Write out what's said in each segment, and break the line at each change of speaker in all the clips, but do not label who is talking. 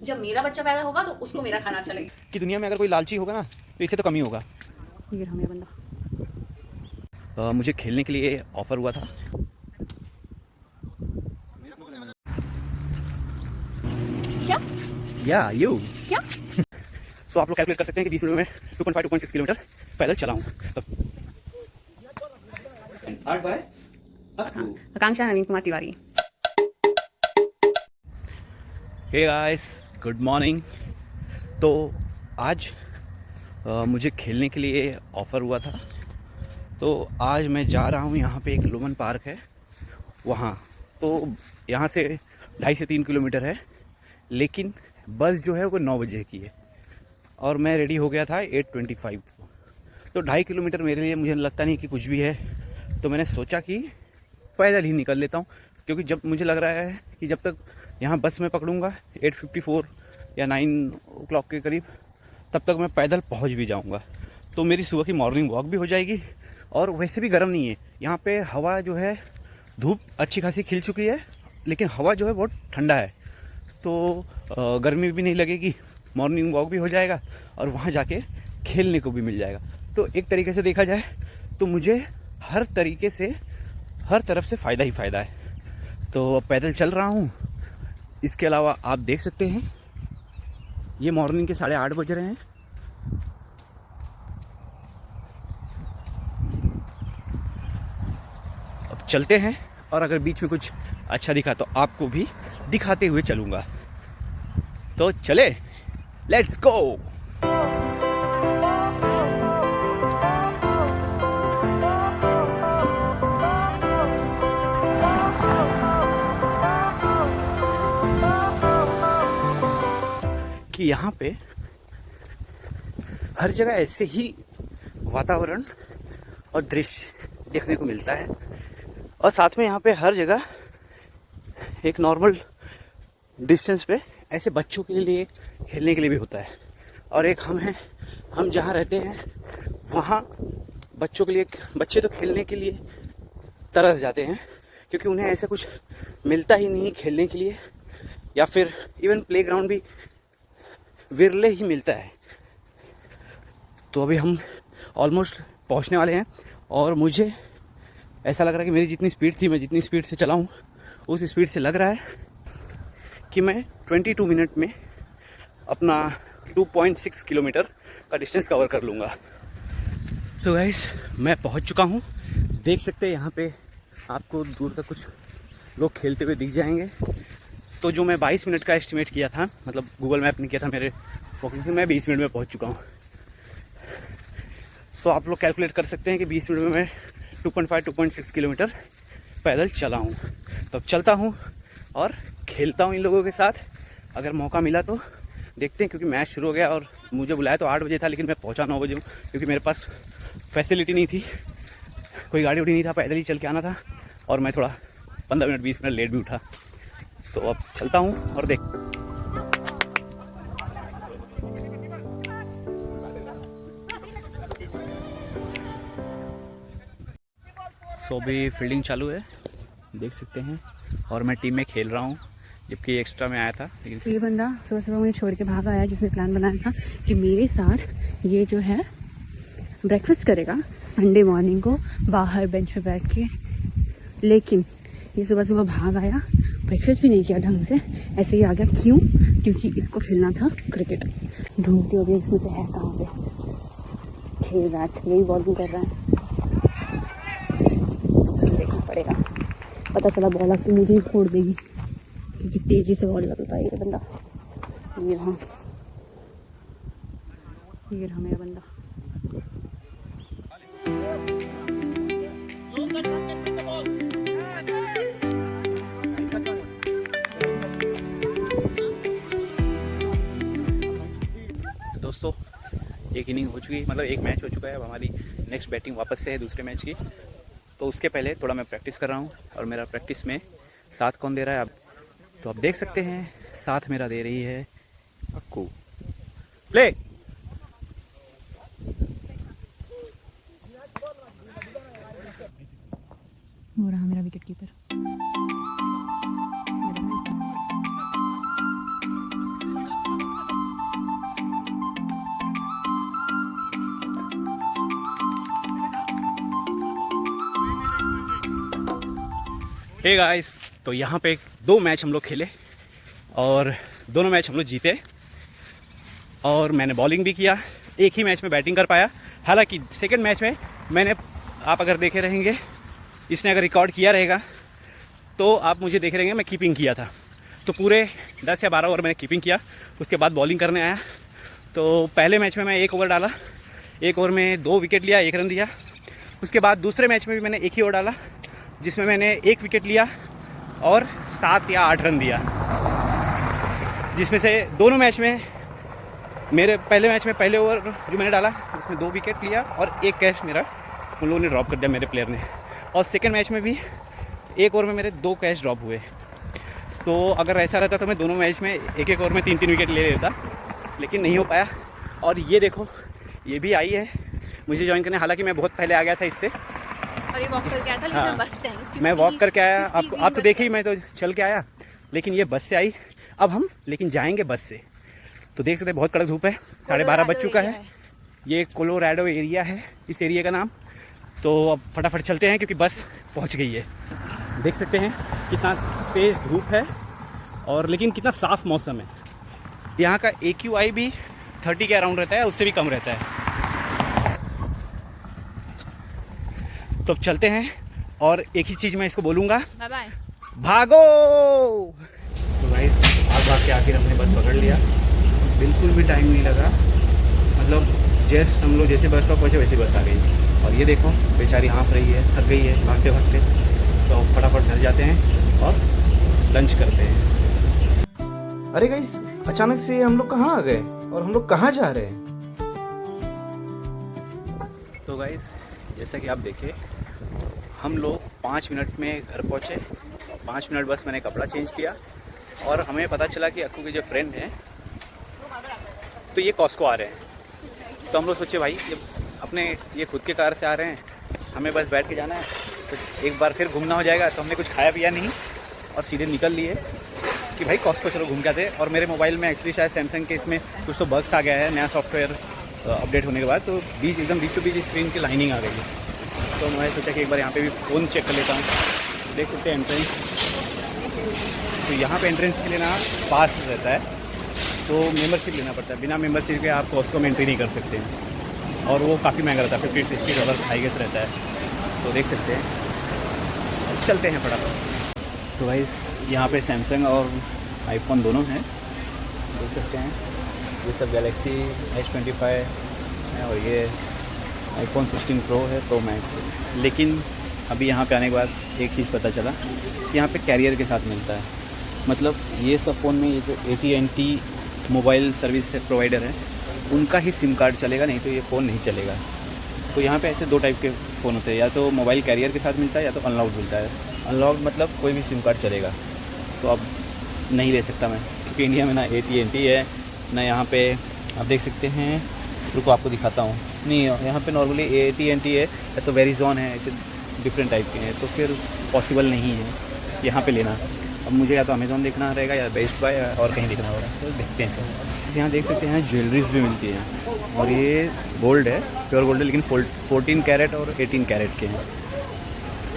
जब मेरा बच्चा पैदा होगा तो उसको मेरा खाना चलेगा।
कि दुनिया में अगर कोई लालची होगा ना तो इसे तो कम ही होगा।
ये रहा मेरा बंदा।
मुझे खेलने के लिए ऑफर हुआ था।
क्या?
या यू
क्या?
तो आप लोग कैलकुलेट कर सकते हैं कि 20 मिनट में 2.5-2.6 किलोमीटर पैदल चला हूँ।
Akanksha Naveen Kumar Tiwari.
Hey guys, good morning. तो आज मुझे खेलने के लिए ऑफ़र हुआ था, तो आज मैं जा रहा हूँ। यहाँ पे एक लुमन पार्क है वहाँ, तो यहाँ से 2.5 से 3 किलोमीटर है, लेकिन बस जो है वो 9 बजे की है और मैं रेडी हो गया था 8:25 को। तो 2.5 किलोमीटर मेरे लिए मुझे लगता नहीं कि कुछ भी है, तो मैंने सोचा कि पैदल ही निकल लेता हूँ, क्योंकि जब मुझे लग रहा है कि जब तक यहाँ बस में पकड़ूँगा 8:54 या 9 o'clock के करीब, तब तक मैं पैदल पहुँच भी जाऊँगा। तो मेरी सुबह की मॉर्निंग वॉक भी हो जाएगी और वैसे भी गर्म नहीं है यहाँ पे। हवा जो है, धूप अच्छी खासी खिल चुकी है, लेकिन हवा जो है बहुत ठंडा है, तो गर्मी भी नहीं लगेगी, मॉर्निंग वॉक भी हो जाएगा और वहाँ जाके खेलने को भी मिल जाएगा। तो एक तरीके से देखा जाए तो मुझे हर तरीके से, हर तरफ से फ़ायदा ही फ़ायदा है। तो पैदल चल रहा हूँ। इसके अलावा आप देख सकते हैं ये मॉर्निंग के 8:30 बज रहे हैं। अब चलते हैं और अगर बीच में कुछ अच्छा दिखा तो आपको भी दिखाते हुए चलूँगा। तो चले, लेट्स गो। कि यहाँ पे हर जगह ऐसे ही वातावरण और दृश्य देखने को मिलता है, और साथ में यहाँ पे हर जगह एक नॉर्मल डिस्टेंस पे ऐसे बच्चों के लिए खेलने के लिए भी होता है। और एक हम जहाँ रहते हैं वहाँ बच्चों के लिए, बच्चे तो खेलने के लिए तरस जाते हैं, क्योंकि उन्हें ऐसा कुछ मिलता ही नहीं खेलने के लिए, या फिर इवन प्लेग्राउंड भी विरले ही मिलता है। तो अभी हम ऑलमोस्ट पहुंचने वाले हैं और मुझे ऐसा लग रहा है कि मेरी जितनी स्पीड थी, मैं जितनी स्पीड से चला हूँ, उस स्पीड से लग रहा है कि मैं 22 मिनट में अपना 2.6 किलोमीटर का डिस्टेंस कवर कर लूँगा। तो गाइस, मैं पहुँच चुका हूँ। देख सकते हैं यहाँ पे आपको दूर तक कुछ लोग खेलते हुए दिख जाएंगे। तो जो मैं 22 मिनट का एस्टिमेट किया था, मतलब गूगल मैप ने किया था मेरे पॉकेट से, मैं 20 मिनट में पहुंच चुका हूं। तो आप लोग कैलकुलेट कर सकते हैं कि 20 मिनट में मैं 2.5-2.6 किलोमीटर पैदल चला हूं। तो अब चलता हूं और खेलता हूं इन लोगों के साथ। अगर मौका मिला तो देखते हैं, क्योंकि मैच शुरू हो गया और मुझे बुलाया तो 8 बजे था, लेकिन मैं पहुँचा 9 बजे हूँ, क्योंकि मेरे पास फैसिलिटी नहीं थी, कोई गाड़ी उड़ी नहीं था, पैदल ही चल के आना था और मैं थोड़ा 15 मिनट 20 मिनट लेट भी उठा। तो अब चलता हूँ और देख। सो अभी फील्डिंग चालू है, देख सकते हैं, और मैं टीम में खेल रहा हूँ, जबकि एक्स्ट्रा में आया था। लेकिन
ये बंदा सुबह सुबह मुझे छोड़ के भाग आया, जिसने प्लान बनाया था कि मेरे साथ ये जो है ब्रेकफास्ट करेगा संडे मॉर्निंग को बाहर बेंच पे बैठ के। लेकिन ये सुबह सुबह भाग आया, ब्रेकफास्ट भी नहीं किया ढंग से, ऐसे ही आ गया। क्यों? क्योंकि इसको खेलना था क्रिकेट। ढूंढती हूँ अभी इसमें से है कहाँ पे खेल रहा है। अच्छा, यही बॉलिंग कर रहा है, देखना पड़ेगा। पता चला बॉल आके मुझे ही फोड़ देगी, क्योंकि तेजी से बॉल लगता है ये बंदा। ये रहा मेरा बंदा।
दोस्तों, एक इनिंग हो चुकी है, मतलब एक मैच हो चुका है। अब हमारी नेक्स्ट बैटिंग वापस से है दूसरे मैच की। तो उसके पहले थोड़ा मैं प्रैक्टिस कर रहा हूँ, और मेरा प्रैक्टिस में साथ कौन दे रहा है अब तो आप देख सकते हैं। साथ मेरा दे रही है अक्कू। प्ले।
वो रहा मेरा विकेट कीपर।
हे गाइस, तो यहाँ पे 2 मैच हम लोग खेले और दोनों मैच हम लोग जीते और मैंने बॉलिंग भी किया। एक ही मैच में बैटिंग कर पाया। हालांकि सेकंड मैच में मैंने, आप अगर देखे रहेंगे, इसने अगर रिकॉर्ड किया रहेगा तो आप मुझे देख रहेंगे मैं कीपिंग किया था। तो पूरे 10 या 12 ओवर मैंने कीपिंग किया। उसके बाद बॉलिंग करने आया। तो पहले मैच में मैं 1 ओवर डाला, 1 ओवर में 2 विकेट लिया, 1 रन दिया। उसके बाद दूसरे मैच में भी मैंने 1 ही ओवर डाला जिसमें मैंने 1 विकेट लिया और 7 या 8 रन दिया। जिसमें से दोनों मैच में, मेरे पहले मैच में पहले ओवर जो मैंने डाला उसमें 2 विकेट लिया और 1 कैच मेरा उन लोगों ने ड्रॉप कर दिया, मेरे प्लेयर ने। और सेकंड मैच में भी 1 ओवर में मेरे 2 कैच ड्रॉप हुए। तो अगर ऐसा रहता तो मैं दोनों मैच में 1-1 ओवर में 3-3 विकेट ले लेता, लेकिन नहीं हो पाया। और ये देखो, ये भी आई है मुझे ज्वाइन करने। हालांकि मैं बहुत पहले आ गया था इससे,
और ये वॉक करके आया था, लेकिन
हाँ,
बस से आई।
मैं वॉक करके आया। आप तो देखिए, मैं तो चल के आया, लेकिन ये बस से आई। अब हम लेकिन जाएंगे बस से। तो देख सकते हैं बहुत कड़क धूप है, 12:30 बज चुका है। ये कोलोराडो एरिया है इस एरिया का नाम। तो अब फटाफट चलते हैं क्योंकि बस पहुंच गई है। देख सकते हैं कितना तेज़ धूप है और लेकिन कितना साफ़ मौसम है। यहाँ का AQI भी 30 के अराउंड रहता है, उससे भी कम रहता है। तो अब चलते हैं और एक ही चीज़ मैं इसको बोलूँगा,
बाय बाय,
भागो। तो गाइस, भाग के आखिर हमने बस पकड़ लिया। बिल्कुल भी टाइम नहीं लगा, मतलब जस्ट हम लोग जैसे बस स्टॉप पहुँचे वैसे बस आ गई। और ये देखो बेचारी हाँफ रही है, थक गई है भागते भागते। तो फटाफट घर जाते हैं और लंच करते हैं। अरे गाइस, अचानक से हम लोग कहाँ आ गए और हम लोग कहाँ जा रहे हैं? तो गाइस, जैसा कि आप देखे, हम लोग 5 मिनट में घर पहुँचे। 5 मिनट बस मैंने कपड़ा चेंज किया और हमें पता चला कि अक्कू के जो फ्रेंड हैं तो ये कॉस्को आ रहे हैं। तो हम लोग सोचे भाई ये खुद के कार से आ रहे हैं, हमें बस बैठ के जाना है, तो एक बार फिर घूमना हो जाएगा। तो हमने कुछ खाया पिया नहीं और सीधे निकल लिए कि भाई कॉस्को चलो घूम के आते। और मेरे मोबाइल में एक्चुअली शायद सैमसंग के इसमें कुछ तो बग्स आ गया है नया सॉफ्टवेयर अपडेट होने के बाद। तो एकदम बीचों बीच स्क्रीन की लाइनिंग आ गई है। तो मैं सोचा कि एक बार यहाँ पे भी फ़ोन चेक कर लेता हूँ। देख सकते हैं एंट्रेंस। तो यहाँ पे एंट्रेंस के लिए ना पास रहता है, तो मेंबरशिप लेना पड़ता है। बिना मेंबरशिप के आप कॉस्को में एंट्री नहीं कर सकते हैं और वो काफ़ी महंगा रहता है, $50-60 हाई गेस रहता है। तो देख सकते हैं, चलते हैं फटाफट। तो भाई यहाँ पे सैमसंग और आईफोन दोनों हैं, देख सकते हैं। ये सब गैलेक्सी S25 है और ये iPhone 16 Pro है, Pro Max है। लेकिन अभी यहाँ पे आने के बाद एक चीज़ पता चला कि यहाँ पे कैरियर के साथ मिलता है। मतलब ये सब फ़ोन में ये जो AT&T मोबाइल सर्विस प्रोवाइडर है उनका ही सिम कार्ड चलेगा, नहीं तो ये फ़ोन नहीं चलेगा। तो यहाँ पे ऐसे 2 टाइप के फ़ोन होते हैं, या तो मोबाइल कैरियर के साथ मिलता है या तो अनलॉक्ड मिलता है। अनलॉक्ड मतलब कोई भी सिम कार्ड चलेगा। तो अब नहीं ले सकता मैं, क्योंकि इंडिया में ना AT&T है ना यहाँ पे आप देख सकते हैं। रुको आपको दिखाता हूँ। नहीं, यहाँ पे नॉर्मली AT&T है या तो वेरिजॉन है, ऐसे डिफरेंट टाइप के हैं। तो फिर पॉसिबल नहीं है यहाँ पे लेना। अब मुझे या तो अमेज़ॉन देखना रहेगा या बेस्ट बाय और कहीं देखना होगा। तो देखते हैं। यहाँ देख सकते हैं ज्वेलरीज भी मिलती हैं और ये गोल्ड है, प्योर गोल्ड है, लेकिन 14 कैरेट और 18 कैरेट के हैं,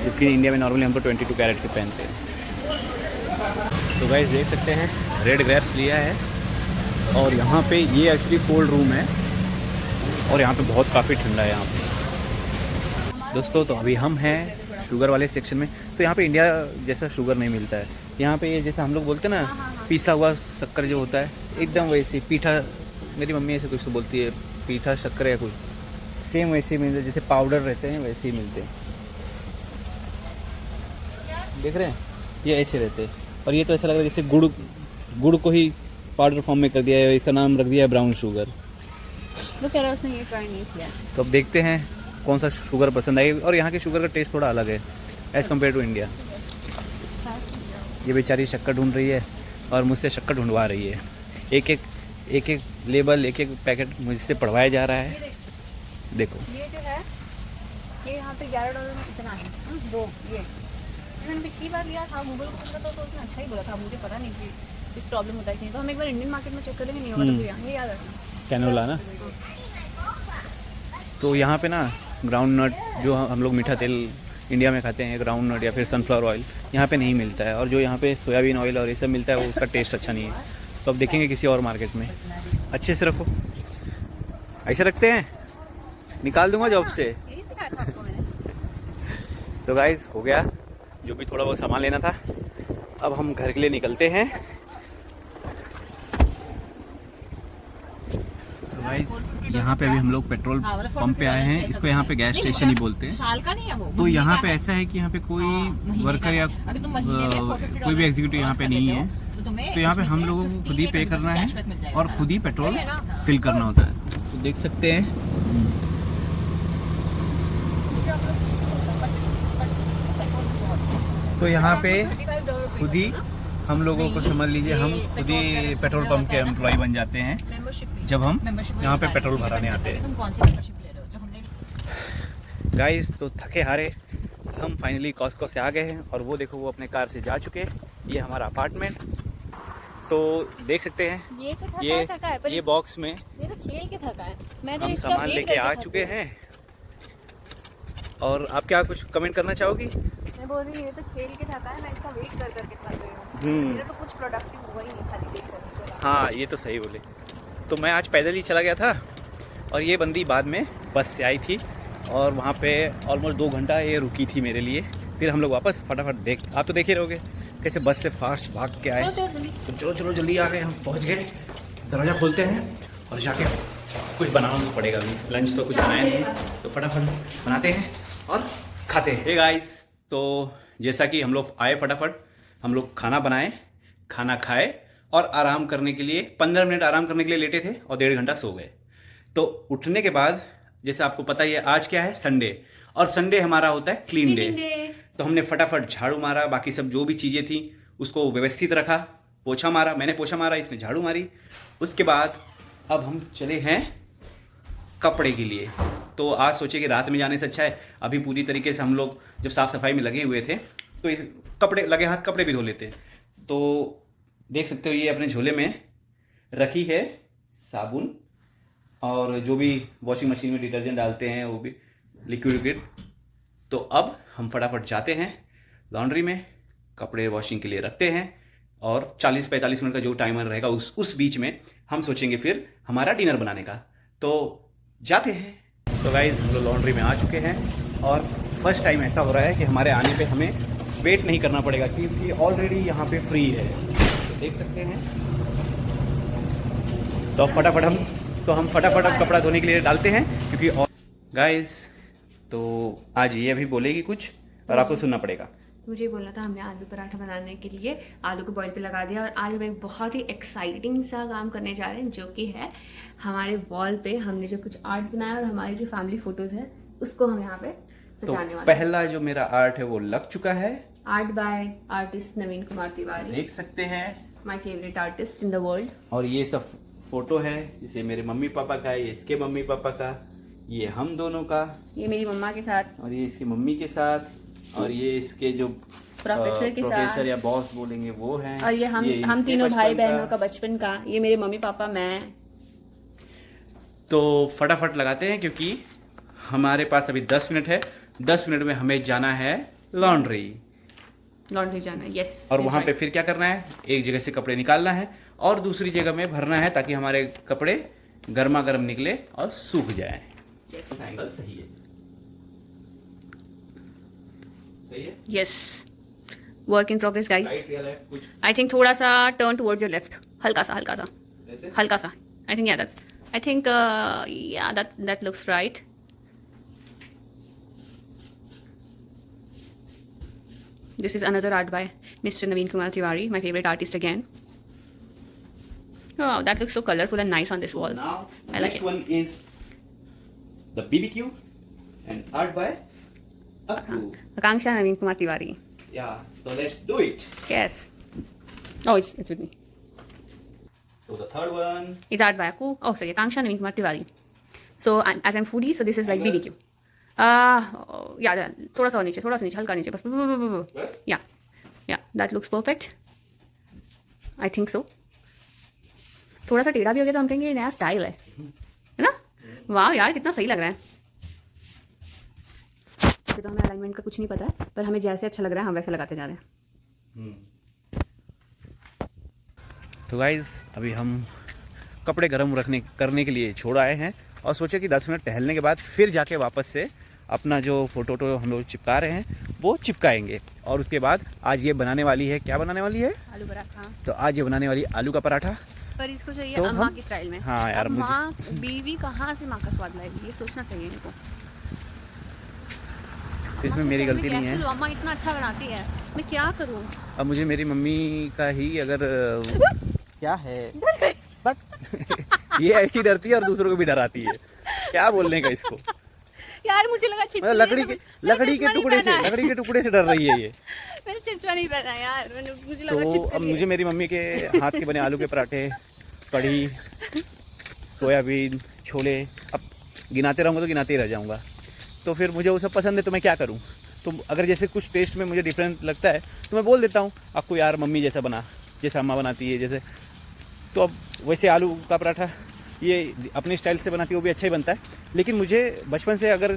जबकि इंडिया में नॉर्मली हम तो 22 कैरेट के पहनते हैं। तो गाइस देख सकते हैं रेड ग्रेप्स लिया है और यहाँ पे ये एक्चुअली कोल्ड रूम है और यहाँ पे बहुत काफ़ी ठंडा है यहाँ पे। दोस्तों, तो अभी हम हैं शुगर वाले सेक्शन में। तो यहाँ पे इंडिया जैसा शुगर नहीं मिलता है। यहाँ पे जैसा हम लोग बोलते हैं ना, पीसा हुआ शक्कर जो होता है, एकदम वैसे पीठा, मेरी मम्मी ऐसे कुछ तो बोलती है, पीठा शक्कर या कुछ, सेम वैसे ही मिलते हैं जैसे पाउडर रहते हैं वैसे ही मिलते हैं। देख रहे हैं, ये ऐसे रहते हैं। और ये तो ऐसा लग रहा है जैसे गुड़ को ही पाउडर फॉर्म में कर दिया है, इसका नाम रख दिया है ब्राउन शुगर।
वो कह रहा है उसने ये ट्राई नहीं किया।
तो अब देखते हैं कौन सा शुगर पसंद आएगी। और यहाँ के शुगर का टेस्ट थोड़ा अलग है एज़ कम्पेयर टू इंडिया। ये बेचारी शक्कर ढूंढ रही है और मुझसे शक्कर ढूंढवा रही है। एक एक लेबल, एक एक पैकेट मुझसे पढ़वाया जा रहा है। देखो
ये जो है, ये यहाँ पे $11 में इतना है, 2 ये मैंने पिछली बार लिया था, गूगल को पूछा तो उसने अच्छा ही बोला था। मुझे पता नहीं कि कुछ प्रॉब्लम होता है कि नहीं। तो हम एक बार इंडियन मार्केट में चेक कर लेंगे, नहीं होगा तो फिर यहाँ, ये याद रखना,
कैनोला ना। तो यहाँ पे ना ग्राउंड नट जो हम लोग मीठा तेल इंडिया में खाते हैं ग्राउंड नट या फिर सनफ्लावर ऑयल, यहाँ पे नहीं मिलता है। और जो यहाँ पे सोयाबीन ऑयल और ये सब मिलता है वो उसका टेस्ट अच्छा नहीं है। तो अब देखेंगे किसी और मार्केट में। अच्छे से रखो, ऐसे रखते हैं, निकाल दूंगा जॉब से। तो गाइस हो गया जो भी थोड़ा बहुत सामान लेना था। अब हम घर के लिए निकलते हैं। तो गाइस यहाँ पे अभी हम लोग पेट्रोल पंप पे आए हैं। इसको यहाँ पे गैस स्टेशन ही बोलते हैं। तो यहाँ पे ऐसा है कि यहाँ पे कोई वर्कर या कोई भी एग्जीक्यूटिव यहाँ पे नहीं है। तो यहाँ पे हम लोगों को खुद ही पे करना है और खुद ही पेट्रोल फिल करना होता है। तो देख सकते हैं तो यहाँ पे खुद ही हम लोगों को समझ लीजिए हम खुद ही पेट्रोल पंप के एम्प्लॉय बन जाते हैं जब हम यहाँ पे पेट्रोल भराने आते हैं। गाइस तो थके हारे हम फाइनली कॉस्को से आ गए हैं और वो देखो वो अपने कार से जा चुके हैं। ये हमारा अपार्टमेंट तो देख सकते हैं।
ये तो थका है,
ये बॉक्स में
ये तो खेल के थका है। मैं तो
हम
इसका
सामान
वेट
लेके आ
करके
चुके
थकी।
हैं। और आप क्या कुछ कमेंट करना चाहोगी?
मैं बोल रही हूँ ये तो खेल के थका है, मैं इसका वेट कर करके थक गई हूँ। मेरा तो कुछ प्रोडक्टिव हुआ ही नहीं, खाली देख कर।
हाँ ये तो सही बोले। तो मैं आज पैदल ही चला गया था और ये बंदी बाद में बस से आई थी और वहाँ पे ऑलमोस्ट 2 घंटा ये रुकी थी मेरे लिए। फिर हम लोग वापस फटाफट आप तो देख ही रहोगे कैसे बस से फास्ट भाग के आए। तो चलो जल्दी आ गए, हम पहुँच गए। दरवाज़ा खोलते हैं और जाके कुछ बनाना पड़ेगा। अभी लंच तो कुछ बनाया नहीं तो फटाफट बनाते हैं और खाते हैं। हे गाइस तो जैसा कि हम लोग आए फटाफट हम लोग खाना बनाए, खाना खाए और आराम करने के लिए 15 मिनट आराम करने के लिए लेटे थे और 1.5 घंटा सो गए। तो उठने के बाद जैसे आपको पता ही है आज क्या है, संडे, और संडे हमारा होता है क्लीन डे। तो हमने फटाफट झाड़ू मारा, बाकी सब जो भी चीज़ें थी उसको व्यवस्थित रखा, पोछा मारा, मैंने पोछा मारा, इसने झाड़ू मारी। उसके बाद अब हम चले हैं कपड़े के लिए। तो आज सोचे कि रात में जाने से अच्छा है अभी पूरी तरीके से हम लोग जब साफ़ सफाई में लगे हुए थे तो कपड़े लगे हाथ कपड़े भी धो लेते। तो देख सकते हो ये अपने झोले में रखी है साबुन और जो भी वॉशिंग मशीन में डिटर्जेंट डालते हैं वो भी लिक्विड। तो अब हम फटाफट जाते हैं लॉन्ड्री में, कपड़े वॉशिंग के लिए रखते हैं और 40-45 मिनट का जो टाइमर रहेगा उस बीच में हम सोचेंगे फिर हमारा डिनर बनाने का। तो जाते हैं। तो गाइस हम लोग लॉन्ड्री में आ चुके हैं और फर्स्ट टाइम ऐसा हो रहा है कि हमारे आने पे हमें वेट नहीं करना पड़ेगा क्योंकि ऑलरेडी यहाँ पे फ्री है। तो देख सकते हैं। तो हम फटाफट अब कपड़ा धोने के लिए डालते हैं क्योंकि गाइस तो आज ये अभी बोलेगी कुछ और आपको सुनना पड़ेगा।
मुझे बोलना था हमने आलू पराठा बनाने के लिए आलू को बॉईल पे लगा दिया और आज हम एक बहुत ही एक्साइटिंग सा काम करने जा रहे हैं जो कि है हमारे वॉल पे हमने जो कुछ आर्ट बनाया और हमारी जो फैमिली फोटोज है उसको हम यहाँ पे सजाने वाले हैं।
पहला जो मेरा आर्ट है वो लग चुका है।
आर्ट बाय आर्टिस्ट नवीन कुमार तिवारी,
देख सकते हैं,
my favourite artist in the world.
और ये सब फोटो है जैसे मेरे मम्मी पापा का, ये इसके मम्मी पापा का, ये हम दोनों का,
ये मेरी मम्मा के साथ
और ये इसकी मम्मी के साथ, और ये इसके जो
प्रोफेसर के साथ,
प्रोफेसर या बॉस बोलेंगे वो हैं,
और ये हम तीनों भाई बहनों का बचपन का, ये मेरे मम्मी पापा, मैं।
तो फटाफट लगाते हैं क्योंकि हमारे पास अभी 10 मिनट है। 10 मिनट में हमें जाना है लॉन्ड्री
जाना है। यस।
और वहाँ पे फिर क्या करना है, एक जगह से कपड़े निकालना है और दूसरी जगह में भरना है ताकि हमारे कपड़े गर्मा गर्म निकले और सूख जाए। एंगल सही है, सही है।
Yes, work in progress guys.
Right या लेफ्ट कुछ
आई थिंक थोड़ा सा टर्न टुवर्ड्स योर लेफ्ट, हल्का सा
ऐसे?
हल्का सा। आई थिंक या that looks right. This is another art by Mr. Naveen Kumar Tiwari, my favorite artist again. Oh, that looks so colorful and nice on this wall.
Now,
I like
next
it.
one is the BBQ and art by Akku.
Akanksha Naveen Kumar Tiwari.
Yeah, so let's do it.
Yes. Oh, it's with me.
So the third one.
It's art by Akku. Oh, sorry, Akanksha Naveen Kumar Tiwari. So as I'm foodie, so this is like BBQ. Yeah, थोड़ा सा नीचे, हल्का नीचे, बस।
Bas?
Yeah, that looks perfect. I think so. थोड़ा सा टेढ़ा भी हो गया तो हम कहेंगे नया स्टाइल है ना? वाह यार कितना सही लग रहा है। पे तो हमें अलाइनमेंट का कुछ नहीं पता है, पर हमें जैसे अच्छा लग रहा है हम वैसे लगाते जा रहे हैं।
तो गाइज़ अभी हम कपड़े गर्म करने के लिए छोड़ आए हैं और सोचे कि 10 मिनट टहलने के बाद फिर जाके वापस से अपना जो फोटो हम लोग चिपका रहे हैं वो चिपकाएंगे। और उसके बाद आज ये बनाने वाली है, क्या बनाने वाली है?
आलू पराठा।
तो आज ये बनाने वाली आलू का पराठा।
पर इसको चाहिए
तो
अम्मा की स्टाइल में।
हाँ यार, मुझे
माँ बीवी कहाँ से माँ का स्वाद लाएगी, ये सोचना चाहिए इनको।
तो इसमें मेरी गलती नहीं है।
अम्मा इतना अच्छा बनाती है, मैं क्या करूँ?
अब मुझे मेरी मम्मी का ही अगर क्या है बस ये ऐसी डरती है और दूसरों को भी डराती है, क्या बोलने का इसको।
यार मुझे लगा
मतलब लकड़ी के टुकड़े से डर रही है ये।
मैंने चश्मा नहीं पहना यार, मुझे लगा
तो अब मुझे मेरी मम्मी के हाथ के बने आलू के पराठे, कढ़ी, सोयाबीन, छोले, अब गिनाते रहूँगा तो गिनाते ही रह जाऊँगा। तो फिर मुझे वो सब पसंद है तो मैं क्या करूँ। तो अगर जैसे कुछ टेस्ट में मुझे डिफरेंट लगता है तो मैं बोल देता हूँ आपको, यार मम्मी जैसा बना, जैसा अम्मा बनाती है जैसे। तो अब वैसे आलू का पराठा ये अपने स्टाइल से बनाती है, वो भी अच्छा ही बनता है। लेकिन मुझे बचपन से अगर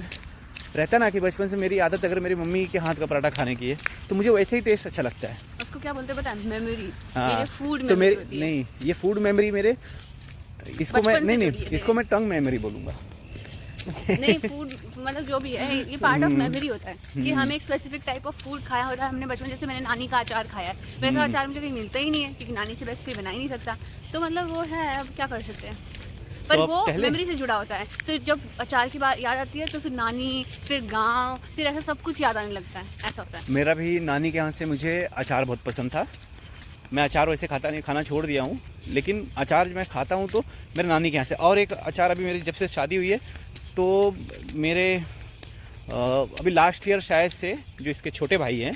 रहता ना कि बचपन से मेरी आदत अगर मेरी मम्मी के हाथ का पराठा खाने की है तो मुझे वैसे ही टेस्ट अच्छा लगता है।
उसको क्या बोलते हैं पता है? मेमोरी।
हाँ,
फूड
तो
मेमोरी होती है।
नहीं, ये फूड मेमोरी मेरे, इसको मैं नहीं इसको मैं टंग मेमोरी बोलूँगा।
नहीं, फूड मतलब जो भी है ये पार्ट ऑफ मेमोरी होता है कि हमें एक स्पेसिफिक टाइप ऑफ फूड खाया होता है हमने बचपन। जैसे मैंने नानी का अचार खाया है, वैसा अचार मुझे कहीं मिलता ही नहीं है क्योंकि नानी से बेस्ट कोई बना ही नहीं सकता। तो मतलब वो है, अब क्या कर सकते हैं, पर
तो
वो मेमोरी से जुड़ा होता है। तो जब अचार की बात याद आती है तो फिर नानी, फिर गांव, फिर ऐसा सब कुछ याद आने लगता है, ऐसा होता है।
मेरा भी नानी के यहाँ से मुझे अचार बहुत पसंद था। मैं अचार वैसे खाता नहीं, खाना छोड़ दिया हूँ, लेकिन अचार मैं खाता हूँ तो मेरे नानी के यहाँ से। और एक अचार अभी मेरी जब से शादी हुई है तो मेरे अभी लास्ट ईयर शायद से जो इसके छोटे भाई हैं,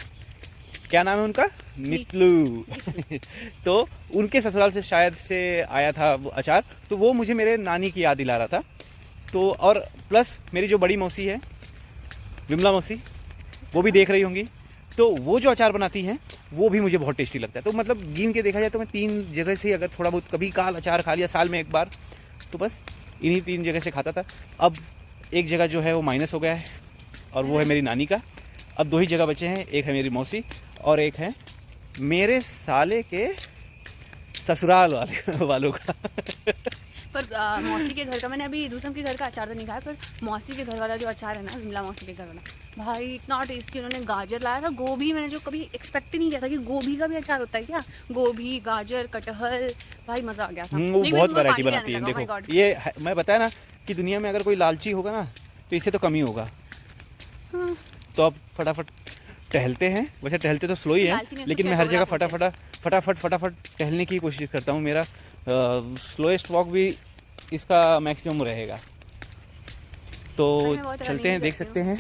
क्या नाम है उनका? नितलू तो उनके ससुराल से शायद से आया था वो अचार, तो वो मुझे मेरे नानी की याद दिला रहा था। तो और प्लस मेरी जो बड़ी मौसी है विमला मौसी, वो भी देख रही होंगी, तो वो जो अचार बनाती हैं वो भी मुझे बहुत टेस्टी लगता है। तो मतलब गिन के देखा जाए तो मैं 3 जगह से अगर थोड़ा बहुत कभी काल अचार खा लिया साल में एक बार, तो बस इन्हीं 3 जगह से खाता था। अब एक जगह जो है वो माइनस हो गया है और वो है मेरी नानी का। अब 2 ही जगह बचे हैं, एक है मेरी मौसी और एक है मेरे साले के ससुराल वालों का।
पर मौसी के घर का, मैंने अभी दूसम के घर का अचार तो नहीं खाया, पर मौसी के घर वाला जो अचार है ना, विमला मौसी के घर वाला, भाई इतना टेस्टी। उन्होंने गाजर लाया था, गोभी, मैंने जो कभी एक्सपेक्ट ही नहीं किया था कि गोभी का भी अचार होता है क्या। गोभी, गाजर, कटहल, भाई मज़ा आ गया था।
वो बहुत वैरायटी बनाती है। देखो ये मैं बताया ना कि दुनिया में अगर कोई लालची होगा ना तो इससे तो कम ही होगा।
हाँ।
तो अब फटाफट टहलते हैं, वैसे टहलते तो स्लो ही है, लेकिन मैं हर जगह फटाफट टहलने की कोशिश करता हूँ। मेरा स्लोएस्ट वॉक भी इसका मैक्सिमम रहेगा। तो चलते हैं, देख सकते हैं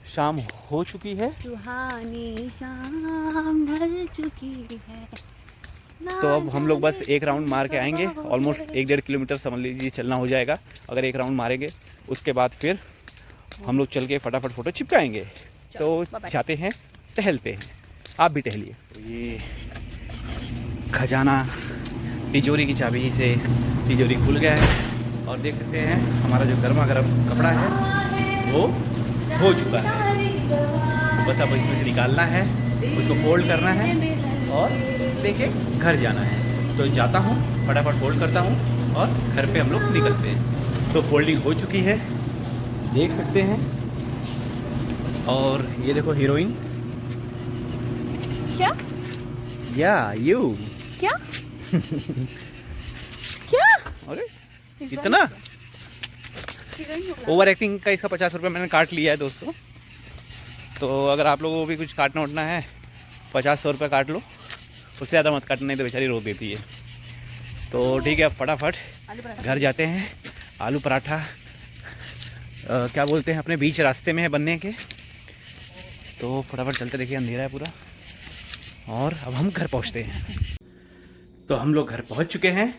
शाम हो चुकी है।
सुहानी शाम ढल चुकी है।
तो अब हम लोग बस एक राउंड मार के आएंगे। ऑलमोस्ट 1-1.5 किलोमीटर समझ लीजिए चलना हो जाएगा। अगर एक राउंड मारेंगे उसके बाद फिर हम लोग चल के फटाफट फ़ोटो चिपकाएंगे। तो जाते हैं, टहलते हैं, आप भी टहलिए। तो ये खजाना तिजोरी की चाबी से तिजोरी खुल गया है और देख सकते हैं हमारा जो गर्मा गर्म कपड़ा है वो हो चुका है। बस अब इसमें से निकालना है, उसको फोल्ड करना है और लेके घर जाना है। तो जाता हूँ, फटाफट फोल्ड करता हूँ और घर पे हम लोग निकलते हैं। तो फोल्डिंग हो चुकी है, देख सकते हैं। और ये देखो हीरोइन।
क्या?
या यू
क्या? क्या?
अरे इतना ओवर एक्टिंग का इसका 50 रुपये मैंने काट लिया है दोस्तों। तो अगर आप लोगों को भी कुछ काटना उठना है 50-100 रुपये काट लो, उससे ज़्यादा मत काटना, नहीं तो बेचारी रोक देती है। तो ठीक है, फटाफट घर जाते हैं। आलू पराठा क्या बोलते हैं, अपने बीच रास्ते में है बनने के। तो फटाफट चलते, देखिए अंधेरा है पूरा और अब हम घर पहुंचते हैं। तो हम लोग घर पहुंच चुके हैं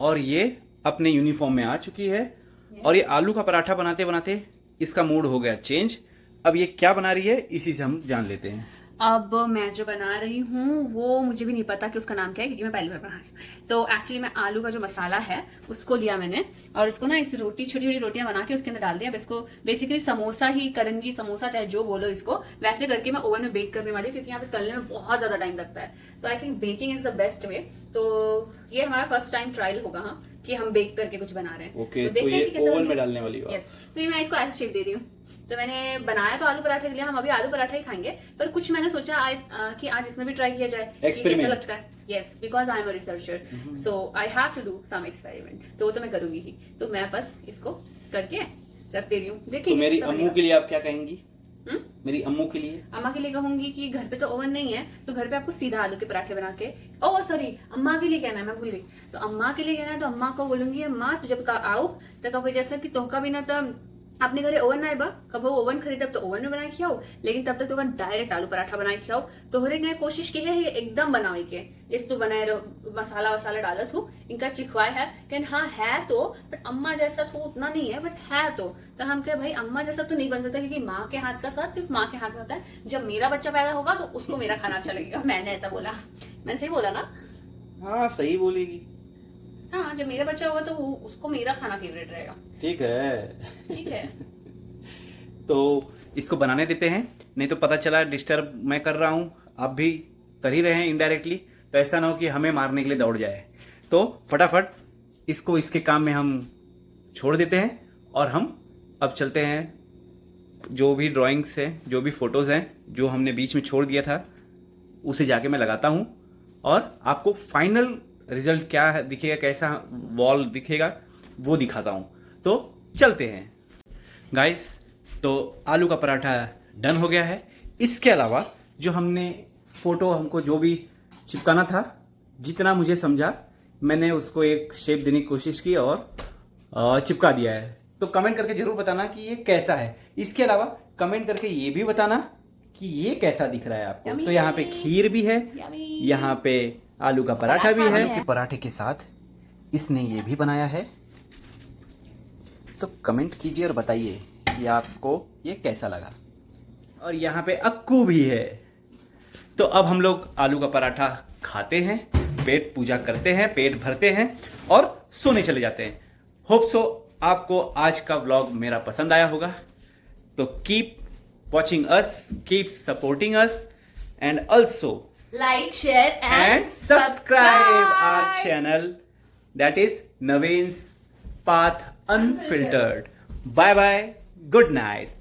और ये अपने यूनिफॉर्म में आ चुकी है। और ये आलू का पराठा बनाते बनाते इसका मूड हो गया चेंज। अब ये क्या बना रही है इसी से हम जान लेते हैं।
अब मैं जो बना रही हूँ वो मुझे भी नहीं पता कि उसका नाम क्या है, क्योंकि मैं पहली बार बना रही हूँ। तो एक्चुअली मैं आलू का जो मसाला है उसको लिया मैंने, और उसको ना इस रोटी, छोटी छोटी रोटियां बना के उसके अंदर डाल दिया। अब इसको बेसिकली समोसा ही, करंजी समोसा चाहे जो बोलो इसको, वैसे करके मैं ओवन में बेक करने वाली हूँ, क्योंकि यहाँ पे तलने में बहुत ज्यादा टाइम लगता है। तो I think baking is the best way. तो ये हमारा फर्स्ट टाइम ट्रायल होगा, हाँ, कि हम बेक करके कुछ बना रहे हैं।
ओके,
तो देखते हैं कि
ये
कैसा
ओवन
बनेगा।
में डालने वाली हो आप?
यस, तो ये मैं इसको ऐसे शेप दे रही हूँ। तो मैंने बनाया तो आलू पराठे के लिए, हम अभी आलू पराठा ही खाएंगे, पर कुछ मैंने सोचा कि आज इसमें भी ट्राई किया जाए कि कैसा
Experiment.
लगता है। Yes, because I am a researcher, so I have to do some experiment. तो वो तो मैं करूंगी ही। तो मैं बस इसको करके रख दे रही हूँ, देखिए।
तो मेरी अम्मू के लिए आप क्या कहेंगी? मेरी अम्मू के लिए?
अम्मा के लिए कहूंगी कि घर पे तो ओवन नहीं है, तो घर पे आपको सीधा आलू के पराठे बना के, ओ सॉरी, अम्मा के लिए कहना है, मैं भूल गई। तो अम्मा के लिए कहना है, तो अम्मा को बोलूंगी, अम्मा तू जब आओ तो कभी जैसा कि तोहका भी ना तो अपने घरे ओवन ना बा, कब ओवन खरीदब तो ओवन में बनाई खियाओ, लेकिन तब तक तो डायरेक्ट आलू पराठा बनाई खियाओ। तो हर एक ने कोशिश की है ये एकदम बनावे के, जैसे तू बनाए रहो, मसाला वसाला डालत हूँ, इनका चिखवाए है कि हाँ है तो, बट अम्मा जैसा तो उतना नहीं है, बट है तो हम कहे भाई अम्मा जैसा तो नहीं बन सकता, क्योंकि माँ के हाथ का स्वाद सिर्फ माँ के हाथ में होता है। जब मेरा बच्चा पैदा होगा तो उसको मेरा खाना अच्छा लगेगा। मैंने ऐसा बोला, मैंने सही बोला ना?
हाँ सही बोलेगी।
हाँ, जब मेरा बच्चा होगा तो उसको मेरा खाना फेवरेट रहेगा।
ठीक है,
ठीक है।
तो इसको बनाने देते हैं, नहीं तो पता चला डिस्टर्ब मैं कर रहा हूँ, आप भी कर ही रहे हैं इनडायरेक्टली, तो ऐसा ना हो कि हमें मारने के लिए दौड़ जाए। तो फटाफट इसको इसके काम में हम छोड़ देते हैं, और हम अब चलते हैं जो भी ड्राइंग्स हैं, जो भी फोटोज़ हैं जो हमने बीच में छोड़ दिया था, उसे जाके मैं लगाता हूँ, और आपको फाइनल रिजल्ट क्या है दिखेगा, कैसा वॉल दिखेगा वो दिखाता हूँ। तो चलते हैं गाइस। तो आलू का पराठा डन हो गया है। इसके अलावा जो हमने फ़ोटो, हमको जो भी चिपकाना था, जितना मुझे समझा मैंने उसको एक शेप देने की कोशिश की और चिपका दिया है। तो कमेंट करके ज़रूर बताना कि ये कैसा है। इसके अलावा कमेंट करके ये भी बताना कि ये कैसा दिख रहा है आपको। तो यहाँ पे खीर भी है, यहाँ पे आलू का पराठा भी है। के पराठे के साथ इसने ये भी बनाया है। तो कमेंट कीजिए और बताइए कि आपको ये कैसा लगा। और यहाँ पे अक्कू भी है। तो अब हम लोग आलू का पराठा खाते हैं, पेट पूजा करते हैं, पेट भरते हैं और सोने चले जाते हैं। होप सो आपको आज का व्लॉग मेरा पसंद आया होगा। तो keep watching us, keep supporting us, and also
like, share
and subscribe our channel, that is Naveen's Path Unfiltered. Bye bye, good night.